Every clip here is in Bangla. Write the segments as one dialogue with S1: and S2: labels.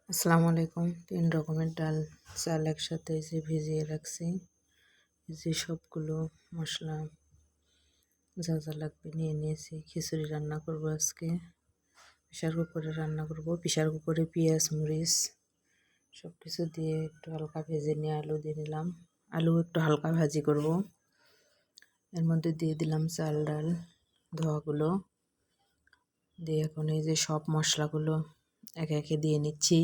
S1: আসসালামু আলাইকুম। ৩ রকমের ডাল চাল একসাথে এই যে ভিজিয়ে রাখছি। এই যে সবগুলো মশলা যা যা লাগবে নিয়ে নিয়েছি। খিচুড়ি রান্না করব আজকে। প্রেসার কুকারে রান্না করব। প্রেসার কুকারে পেঁয়াজ মরিচ সব কিছু দিয়ে একটু হালকা ভেজে নিয়ে আলু দিয়ে দিলাম। আলু একটু হালকা ভাজি করব। এর মধ্যে দিয়ে দিলাম চাল ডাল ধোয়াগুলো দিয়ে এখন এই যে সব মশলাগুলো একে একে দিয়ে নিচ্ছি।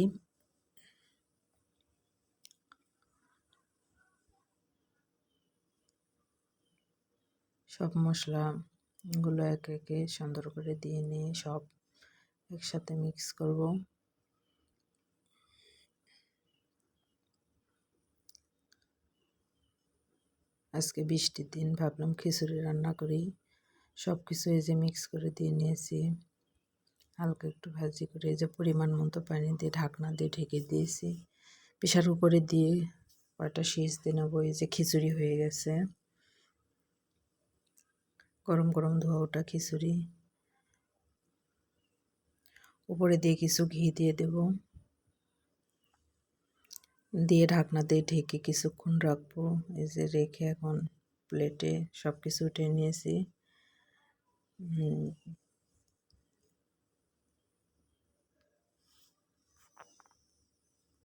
S1: সব মশলাগুলো একে একে সুন্দর করে দিয়ে নিয়ে সব একসাথে মিক্স করব। আজকে বৃষ্টির দিন ভাবলাম খিচুড়ি রান্না করি। সব কিছু এই যে মিক্স করে দিয়ে নিয়েছি। হালকা একটু ভাজি করে এই যে পরিমাণ মতো পানি দিয়ে ঢাকনা দিয়ে ঢেকে দিয়েছি। প্রেসার কুকারে দিয়ে কয়টা সিজতে নেবো। এই যে খিচুড়ি হয়ে গেছে। গরম গরম ধোয়া ওটা খিচুড়ি। উপরে দিয়ে কিছু ঘি দিয়ে দেব, দিয়ে ঢাকনা দিয়ে ঢেকে কিছুক্ষণ রাখবো। এই যে রেখে এখন প্লেটে সব কিছু উঠে নিয়েছি।